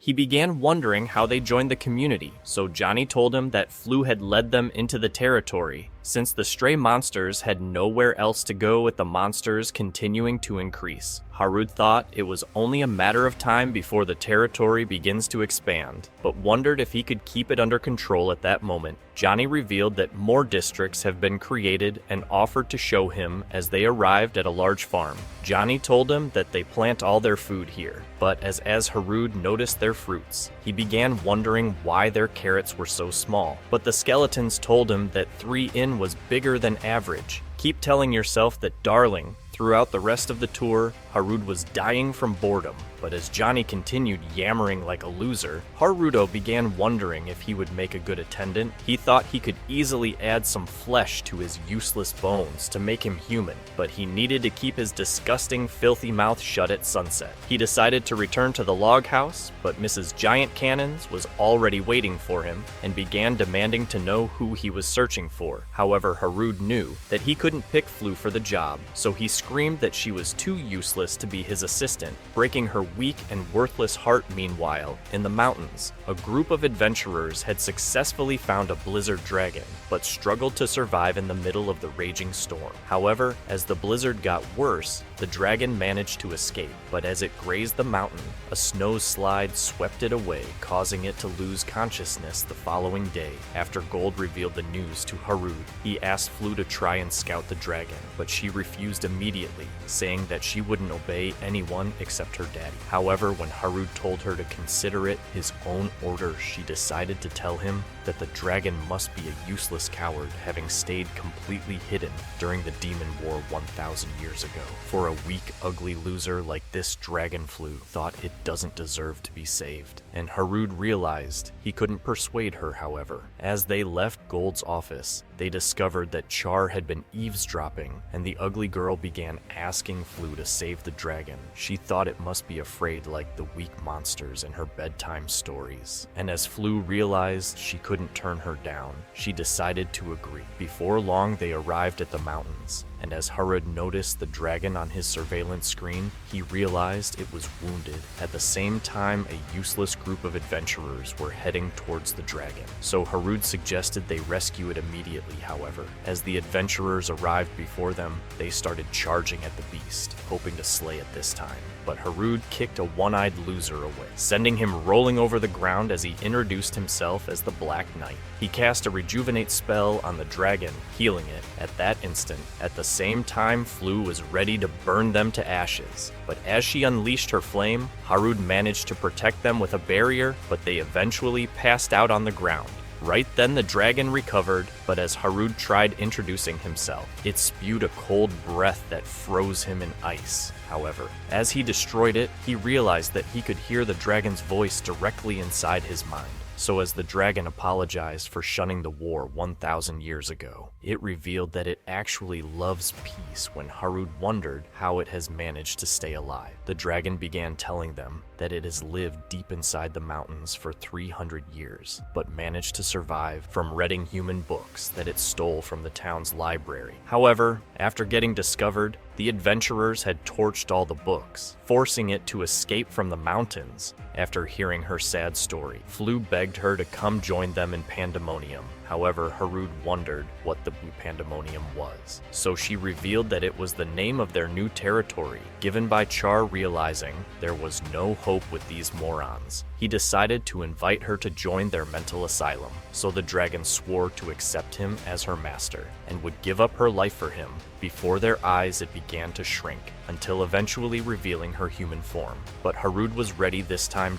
He began wondering how they joined the community, so Johnny told him that Flu had led them into the territory, since the stray monsters had nowhere else to go with the monsters continuing to increase. Harud thought it was only a matter of time before the territory begins to expand, but wondered if he could keep it under control at that moment. Johnny revealed that more districts have been created and offered to show him as they arrived at a large farm. Johnny told him that they plant all their food here, but as Harud noticed their fruits, he began wondering why their carrots were so small. But the skeletons told him that 3 in was bigger than average. Keep telling yourself that, darling. Throughout the rest of the tour, Harud was dying from boredom, but as Johnny continued yammering like a loser, Harudo began wondering if he would make a good attendant. He thought he could easily add some flesh to his useless bones to make him human, but he needed to keep his disgusting, filthy mouth shut at sunset. He decided to return to the log house, but Mrs. Giant Cannons was already waiting for him and began demanding to know who he was searching for. However, Harud knew that he couldn't pick Flu for the job, so he screamed that she was too useless to be his assistant, breaking her weak and worthless heart. Meanwhile, in the mountains, a group of adventurers had successfully found a blizzard dragon, but struggled to survive in the middle of the raging storm. However, as the blizzard got worse, the dragon managed to escape, but as it grazed the mountain, a snow slide swept it away, causing it to lose consciousness the following day. After Gold revealed the news to Harud, he asked Flu to try and scout the dragon, but she refused immediately, saying that she wouldn't obey anyone except her daddy. However, when Harud told her to consider it his own order, she decided to tell him that the dragon must be a useless coward, having stayed completely hidden during the Demon War 1,000 years ago. For a weak, ugly loser like this dragon, Flu thought it doesn't deserve to be saved, and Harud realized he couldn't persuade her. However, as they left Gold's office, they discovered that Char had been eavesdropping, and the ugly girl began asking Flu to save the dragon. She thought it must be afraid like the weak monsters in her bedtime stories, and as Flu realized she couldn't turn her down, she decided to agree. Before long, they arrived at the mountains, and as Harud noticed the dragon on his surveillance screen, he realized it was wounded. At the same time, a useless group of adventurers were heading towards the dragon, so Harud suggested they rescue it immediately. However, as the adventurers arrived before them, they started charging at the beast, hoping to slay it this time. But Harud kicked a one-eyed loser away, sending him rolling over the ground as he introduced himself as the Black Knight. He cast a rejuvenate spell on the dragon, healing it at that instant. At the same time, Flu was ready to burn them to ashes, but as she unleashed her flame, Harud managed to protect them with a barrier, but they eventually passed out on the ground. Right then the dragon recovered, but as Harud tried introducing himself, it spewed a cold breath that froze him in ice. However, as he destroyed it, he realized that he could hear the dragon's voice directly inside his mind. So as the dragon apologized for shunning the war 1,000 years ago, it revealed that it actually loves peace. When Harud wondered how it has managed to stay alive, the dragon began telling them that it has lived deep inside the mountains for 300 years, but managed to survive from reading human books that it stole from the town's library. However, after getting discovered, the adventurers had torched all the books, forcing it to escape from the mountains. After hearing her sad story, Flu begged her to come join them in Pandemonium. However, Harud wondered what the Pandemonium was, so she revealed that it was the name of their new territory, given by Char. Realizing there was no hope with these morons, he decided to invite her to join their mental asylum, so the dragon swore to accept him as her master, and would give up her life for him. Before their eyes it began to shrink, until eventually revealing her human form. But Harud was ready this time,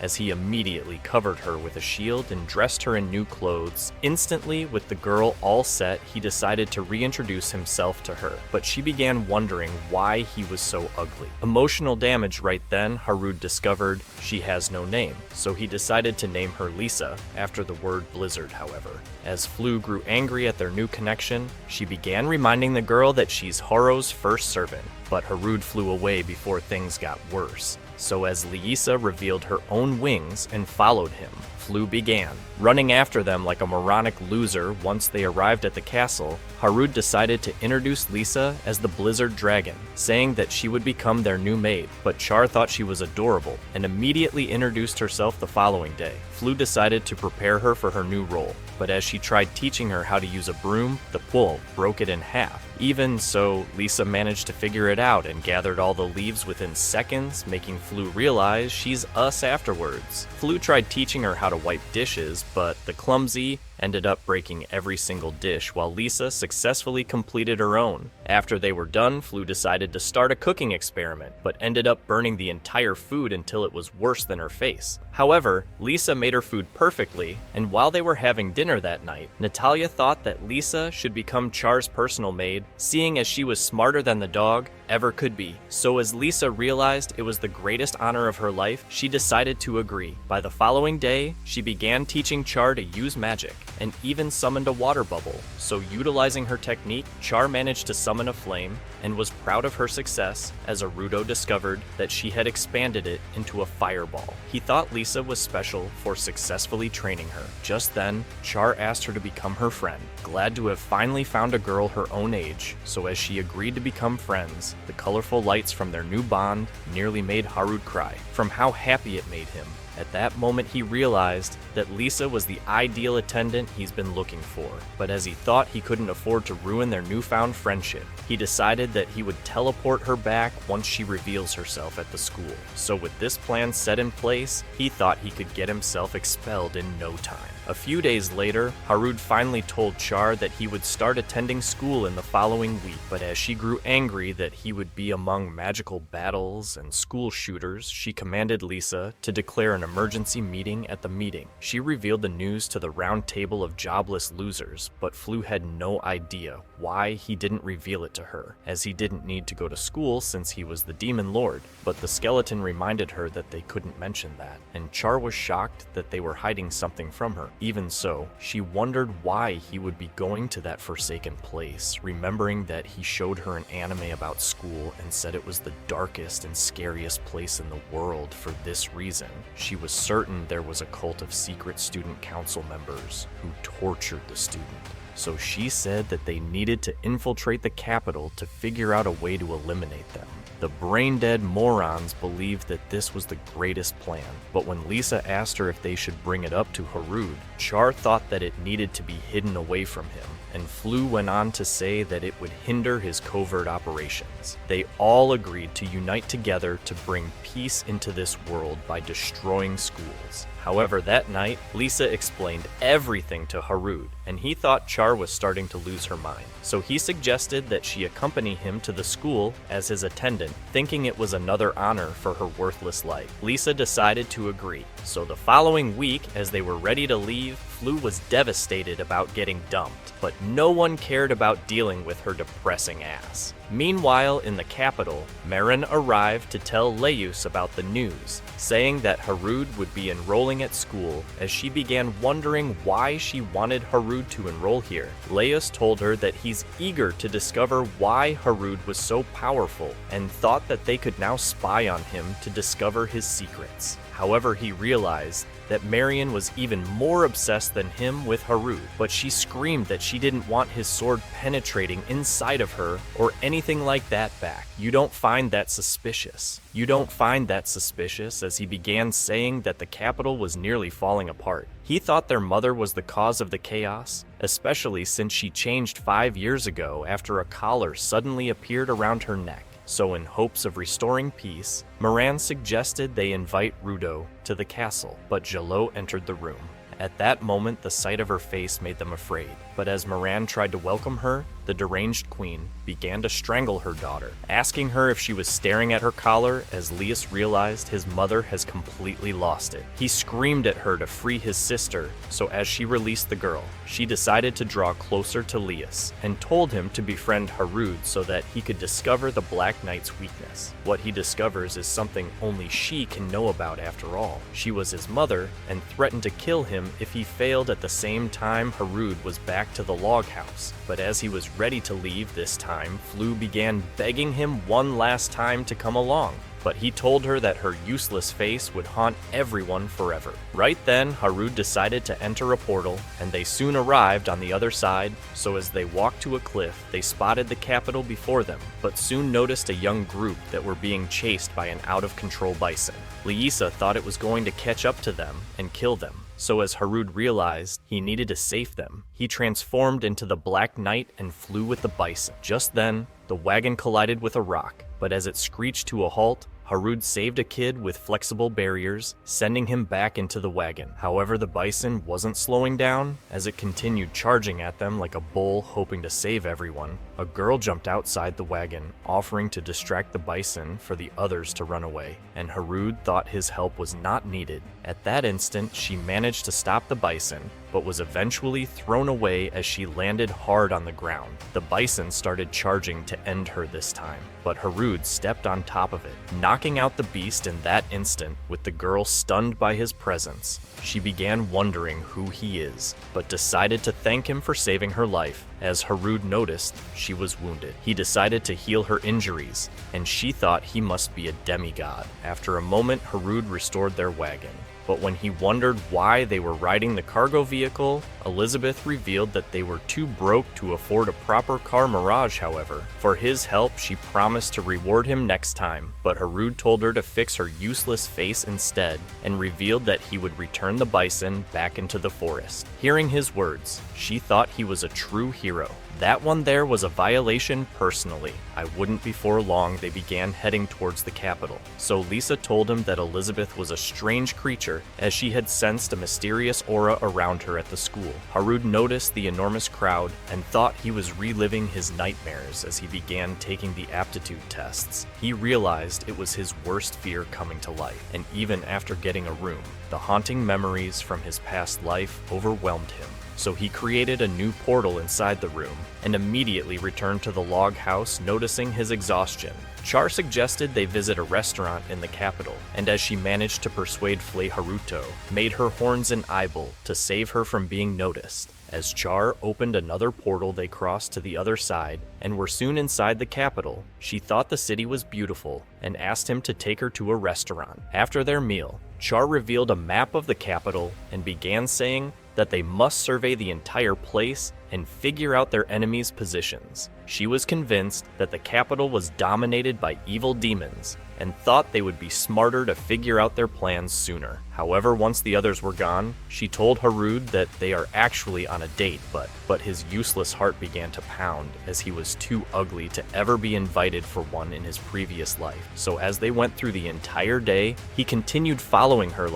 as he immediately covered her with a shield and dressed her in new clothes. Instantly, with the girl all set, he decided to reintroduce himself to her, but she began wondering why he was so ugly. Emotional damage. Right then, Harud discovered she has no name, so he decided to name her Lisa, after the word blizzard. However, as Flu grew angry at their new connection, she began reminding the girl that she's Horo's first servant. But Harud flew away before things got worse. So as Lisa revealed her own wings and followed him, Flu began. Running after them like a moronic loser once they arrived at the castle, Harud decided to introduce Lisa as the Blizzard Dragon, saying that she would become their new maid, but Char thought she was adorable and immediately introduced herself the following day. Flu decided to prepare her for her new role, but as she tried teaching her how to use a broom, the pull broke it in half. Even so, Lisa managed to figure it out and gathered all the leaves within seconds, making Flu realize she's us afterwards. Flu tried teaching her how to wipe dishes, but the clumsy ended up breaking every single dish while Lisa successfully completed her own. After they were done, Flu decided to start a cooking experiment, but ended up burning the entire food until it was worse than her face. However, Lisa made her food perfectly, and while they were having dinner that night, Natalia thought that Lisa should become Char's personal maid, seeing as she was smarter than the dog ever could be. So as Lisa realized it was the greatest honor of her life, she decided to agree. By the following day, she began teaching Char to use magic, and even summoned a water bubble. So utilizing her technique, Char managed to summon a flame, and was proud of her success as Arudo discovered that she had expanded it into a fireball. He thought Lisa was special for successfully training her. Just then, Char asked her to become her friend, glad to have finally found a girl her own age. So as she agreed to become friends, the colorful lights from their new bond nearly made Harud cry from how happy it made him. At that moment, he realized that Lisa was the ideal attendant he's been looking for, but as he thought he couldn't afford to ruin their newfound friendship, he decided that he would teleport her back once she reveals herself at the school. So with this plan set in place, he thought he could get himself expelled in no time. A few days later, Harud finally told Char that he would start attending school in the following week, but as she grew angry that he would be among magical battles and school shooters, she commanded Lisa to declare an emergency meeting at the meeting. She revealed the news to the round table of jobless losers, but Flu had no idea why he didn't reveal it to her, as he didn't need to go to school since he was the Demon Lord, but the skeleton reminded her that they couldn't mention that, and Char was shocked that they were hiding something from her. Even so, she wondered why he would be going to that forsaken place, remembering that he showed her an anime about school and said it was the darkest and scariest place in the world for this reason. She was certain there was a cult of secret student council members who tortured the student. So she said that they needed to infiltrate the capital to figure out a way to eliminate them. The brain-dead morons believed that this was the greatest plan, but when Lisa asked her if they should bring it up to Harud, Char thought that it needed to be hidden away from him, and Flu went on to say that it would hinder his covert operations. They all agreed to unite together to bring peace into this world by destroying schools. However, that night, Lisa explained everything to Harud, and he thought Char was starting to lose her mind. So he suggested that she accompany him to the school as his attendant, thinking it was another honor for her worthless life. Lisa decided to agree. So the following week, as they were ready to leave, Flu was devastated about getting dumped, but no one cared about dealing with her depressing ass. Meanwhile, in the capital, Marin arrived to tell Leus about the news, saying that Harud would be enrolling at school, as she began wondering why she wanted Harud to enroll here. Leus told her that he's eager to discover why Harud was so powerful, and thought that they could now spy on him to discover his secrets. However, he realized that Marion was even more obsessed than him with Harud, but she screamed that she didn't want his sword penetrating inside of her or anything like that back. You don't find that suspicious. You don't find that suspicious, as he began saying that the capital was nearly falling apart. He thought their mother was the cause of the chaos, especially since she changed 5 years ago after a collar suddenly appeared around her neck. So in hopes of restoring peace, Moran suggested they invite Rudo to the castle, but Jalot entered the room. At that moment, the sight of her face made them afraid, but as Moran tried to welcome her, the deranged queen began to strangle her daughter, asking her if she was staring at her collar, as Leus realized his mother has completely lost it. He screamed at her to free his sister, so as she released the girl, she decided to draw closer to Leus, and told him to befriend Harud so that he could discover the Black Knight's weakness. What he discovers is something only she can know about after all. She was his mother, and threatened to kill him if he failed. At the same time, Harud was back to the log house, but as he was ready to leave this time, Flu began begging him one last time to come along. but he told her that her useless face would haunt everyone forever. Right then, Harud decided to enter a portal, and they soon arrived on the other side, so as they walked to a cliff, they spotted the capital before them, but soon noticed a young group that were being chased by an out-of-control bison. Lysa thought it was going to catch up to them and kill them. So as Harud realized he needed to save them, he transformed into the Black Knight and flew with the bison. Just then, the wagon collided with a rock, but as it screeched to a halt, Harud saved a kid with flexible barriers, sending him back into the wagon. However, the bison wasn't slowing down as it continued charging at them like a bull hoping to save everyone. A girl jumped outside the wagon, offering to distract the bison for the others to run away, and Harud thought his help was not needed. At that instant, she managed to stop the bison, but was eventually thrown away as she landed hard on the ground. The bison started charging to end her this time, but Harud stepped on top of it, knocking out the beast in that instant. With the girl stunned by his presence, she began wondering who he is, but decided to thank him for saving her life. As Harud noticed, she was wounded. He decided to heal her injuries, and she thought he must be a demigod. After a moment, Harud restored their wagon. But when he wondered why they were riding the cargo vehicle, Elizabeth revealed that they were too broke to afford a proper car mirage. However, for his help, she promised to reward him next time, but Harud told her to fix her useless face instead, and revealed that he would return the bison back into the forest. Hearing his words, she thought he was a true hero. That one there was a violation personally. I wouldn't. Before long, they began heading towards the capital. So Lysa told him that Elizabeth was a strange creature, as she had sensed a mysterious aura around her at the school. Harud noticed the enormous crowd and thought he was reliving his nightmares as he began taking the aptitude tests. He realized it was his worst fear coming to life, and even after getting a room, the haunting memories from his past life overwhelmed him. So he created a new portal inside the room and immediately returned to the log house, noticing his exhaustion. Char suggested they visit a restaurant in the capital, and as she managed to persuade Flay Haruto, made her horns an eyeball to save her from being noticed. As Char opened another portal, they crossed to the other side and were soon inside the capital. She thought the city was beautiful and asked him to take her to a restaurant. After their meal, Char revealed a map of the capital and began saying that they must survey the entire place and figure out their enemies' positions. She was convinced that the capital was dominated by evil demons and thought they would be smarter to figure out their plans sooner. However, once the others were gone, she told Harud that they are actually on a date, but his useless heart began to pound as he was too ugly to ever be invited for one in his previous life. So as they went through the entire day, he continued following her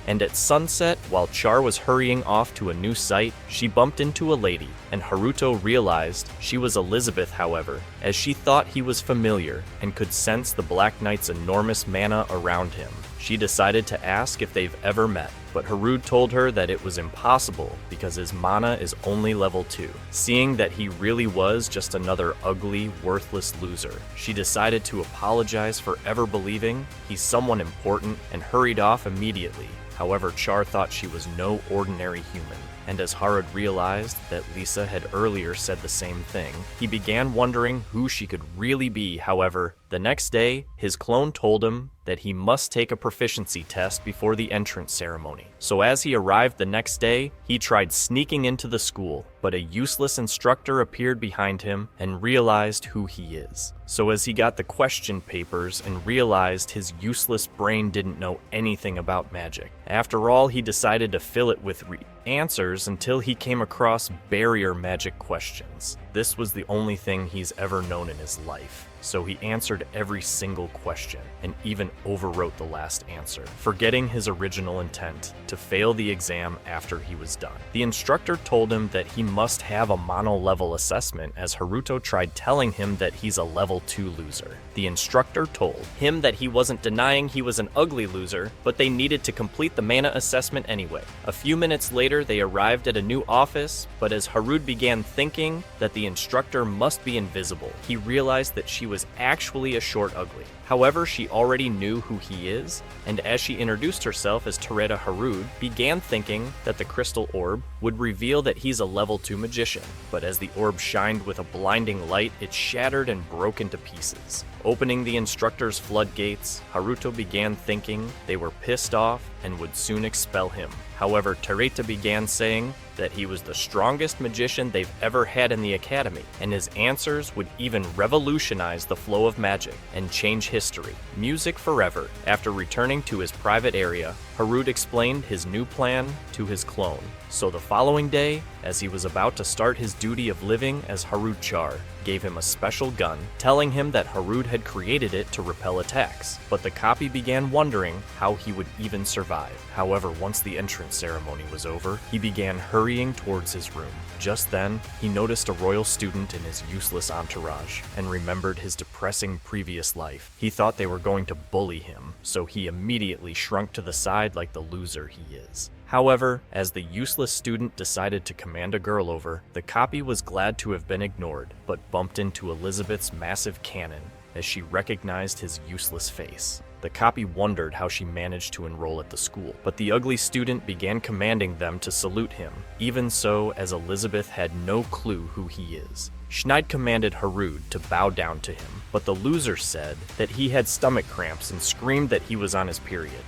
and at sunset, while Char was hurrying off to a new site, she bumped into a lady, and Haruto realized she was Elizabeth. However, as she thought he was familiar and could sense the Black Knight's enormous mana around him, she decided to ask if they've ever met, but Harud told her that it was impossible because his mana is only level 2. Seeing that he really was just another ugly, worthless loser, she decided to apologize for ever believing he's someone important and hurried off immediately. However, Char thought she was no ordinary human, and as Harud realized that Lysa had earlier said the same thing, he began wondering who she could really be. However, the next day, his clone told him that he must take a proficiency test before the entrance ceremony. So as he arrived the next day, he tried sneaking into the school, but a useless instructor appeared behind him and realized who he is. So as he got the question papers and realized his useless brain didn't know anything about magic. After all, he decided to fill it with answers until he came across barrier magic questions. This was the only thing he's ever known in his life. So he answered every single question and even overwrote the last answer, forgetting his original intent to fail the exam after he was done. The instructor told him that he must have a mono-level assessment, as Haruto tried telling him that he's a level 2 loser. The instructor told him that he wasn't denying he was an ugly loser, but they needed to complete the mana assessment anyway. A few minutes later, they arrived at a new office, but as Harud began thinking that the instructor must be invisible, he realized that she was actually a short ugly. However, she already knew who he is, and as she introduced herself as Tereda Harud, began thinking that the crystal orb would reveal that he's a level 2 magician. But as the orb shined with a blinding light, it shattered and broke into pieces. Opening the instructor's floodgates, Haruto began thinking they were pissed off and would soon expel him. However, Tereta began saying that he was the strongest magician they've ever had in the academy, and his answers would even revolutionize the flow of magic and change history. Music forever. After returning to his private area, Harut explained his new plan to his clone. So the following day, as he was about to start his duty of living as Harut-Char, gave him a special gun, telling him that Harut had created it to repel attacks. But the copy began wondering how he would even survive. However, once the entrance ceremony was over, he began hurrying towards his room. Just then, he noticed a royal student in his useless entourage, and remembered his depressing previous life. He thought they were going to bully him, so he immediately shrunk to the side like the loser he is. However, as the useless student decided to command a girl over, the copy was glad to have been ignored, but bumped into Elizabeth's massive cannon as she recognized his useless face. The copy wondered how she managed to enroll at the school, but the ugly student began commanding them to salute him, even so, as Elizabeth had no clue who he is. Schneid commanded Harut to bow down to him, but the loser said that he had stomach cramps and screamed that he was on his period.